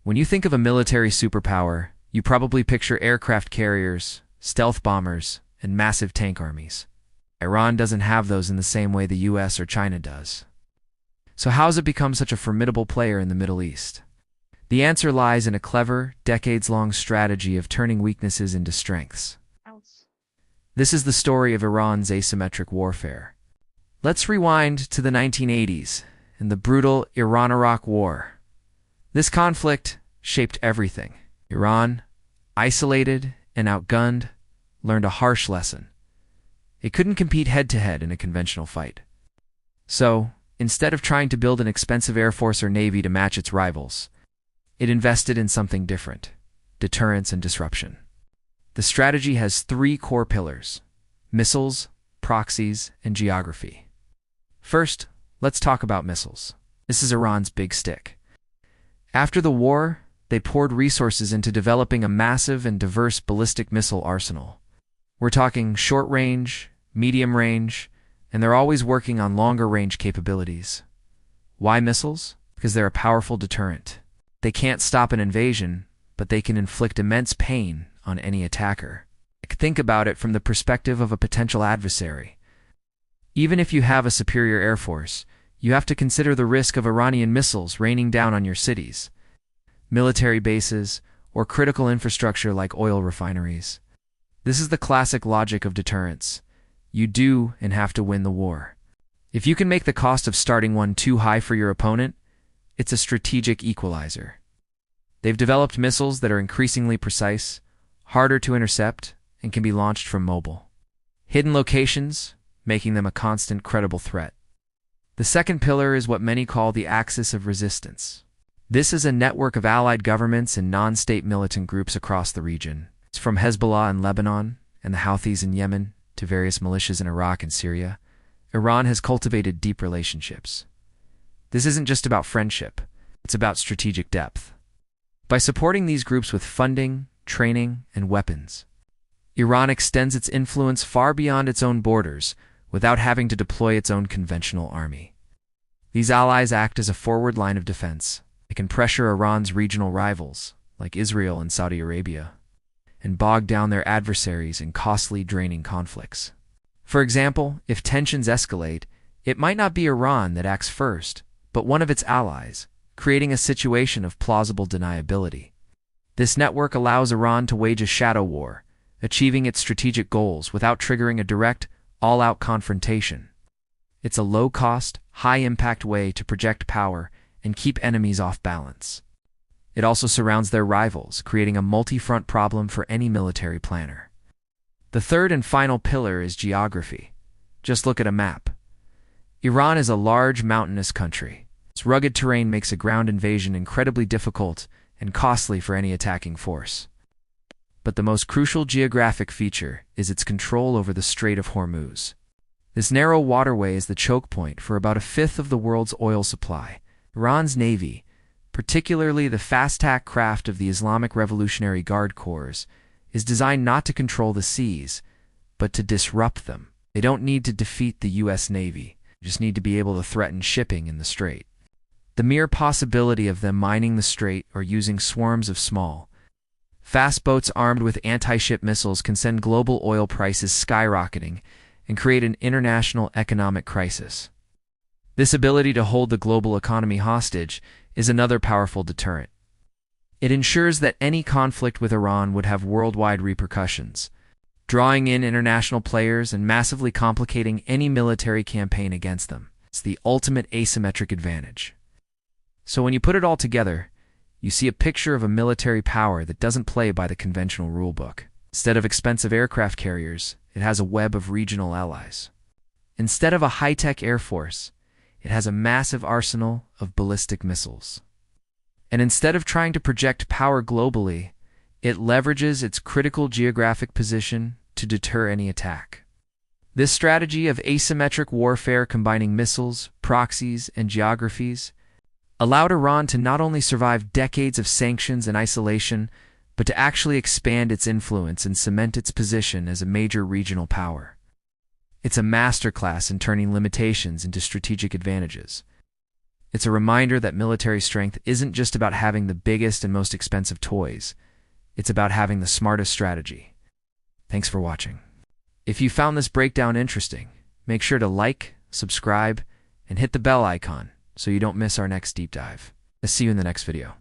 When you think of a military superpower, you probably picture aircraft carriers, stealth bombers, and massive tank armies. Iran doesn't have those in the same way the US or China does. So how has it become such a formidable player in the Middle East? The answer lies in a clever, decades-long strategy of turning weaknesses into strengths. This is the story of Iran's asymmetric warfare. Let's rewind to the 1980s and the brutal Iran-Iraq War. This conflict shaped everything. Iran, isolated and outgunned, learned a harsh lesson. It couldn't compete head-to-head in a conventional fight. So, instead of trying to build an expensive air force or navy to match its rivals, it invested in something different: deterrence and disruption. The strategy has three core pillars: missiles, proxies, and geography. First, let's talk about missiles. This is Iran's big stick. After the war, they poured resources into developing a massive and diverse ballistic missile arsenal. We're talking short-range, medium-range, and they're always working on longer-range capabilities. Why missiles? Because they're a powerful deterrent. They can't stop an invasion, but they can inflict immense pain on any attacker. Think about it from the perspective of a potential adversary. Even if you have a superior air force, you have to consider the risk of Iranian missiles raining down on your cities, military bases, or critical infrastructure like oil refineries. This is the classic logic of deterrence. You do and have to win the war. If you can make the cost of starting one too high for your opponent, it's a strategic equalizer. They've developed missiles that are increasingly precise, harder to intercept, and can be launched from mobile hidden locations, making them a constant, credible threat. The second pillar is what many call the axis of resistance. This is a network of allied governments and non-state militant groups across the region. It's from Hezbollah in Lebanon and the Houthis in Yemen to various militias in Iraq and Syria. Iran has cultivated deep relationships. This isn't just about friendship, it's about strategic depth. By supporting these groups with funding, training, and weapons, Iran extends its influence far beyond its own borders without having to deploy its own conventional army. These allies act as a forward line of defense. They can pressure Iran's regional rivals, like Israel and Saudi Arabia, and bog down their adversaries in costly, draining conflicts. For example, if tensions escalate, it might not be Iran that acts first, but one of its allies, creating a situation of plausible deniability. This network allows Iran to wage a shadow war, achieving its strategic goals without triggering a direct, all-out confrontation. It's a low-cost, high-impact way to project power and keep enemies off balance. It also surrounds their rivals, creating a multi-front problem for any military planner. The third and final pillar is geography. Just look at a map. Iran is a large, mountainous country. Its rugged terrain makes a ground invasion incredibly difficult and costly for any attacking force. But the most crucial geographic feature is its control over the Strait of Hormuz. This narrow waterway is the choke point for about a fifth of the world's oil supply. Iran's navy, particularly the fast-attack craft of the Islamic Revolutionary Guard Corps, is designed not to control the seas, but to disrupt them. They don't need to defeat the US Navy, they just need to be able to threaten shipping in the strait. The mere possibility of them mining the strait or using swarms of small, fast boats armed with anti-ship missiles can send global oil prices skyrocketing and create an international economic crisis. This ability to hold the global economy hostage is another powerful deterrent. It ensures that any conflict with Iran would have worldwide repercussions, drawing in international players and massively complicating any military campaign against them. It's the ultimate asymmetric advantage. So when you put it all together, you see a picture of a military power that doesn't play by the conventional rulebook. Instead of expensive aircraft carriers, it has a web of regional allies. Instead of a high-tech air force, it has a massive arsenal of ballistic missiles. And instead of trying to project power globally, it leverages its critical geographic position to deter any attack. This strategy of asymmetric warfare combining missiles, proxies, and geographies allowed Iran to not only survive decades of sanctions and isolation, but to actually expand its influence and cement its position as a major regional power. It's a masterclass in turning limitations into strategic advantages. It's a reminder that military strength isn't just about having the biggest and most expensive toys. It's about having the smartest strategy. Thanks for watching. If you found this breakdown interesting, make sure to like, subscribe, and hit the bell icon so you don't miss our next deep dive. I'll see you in the next video.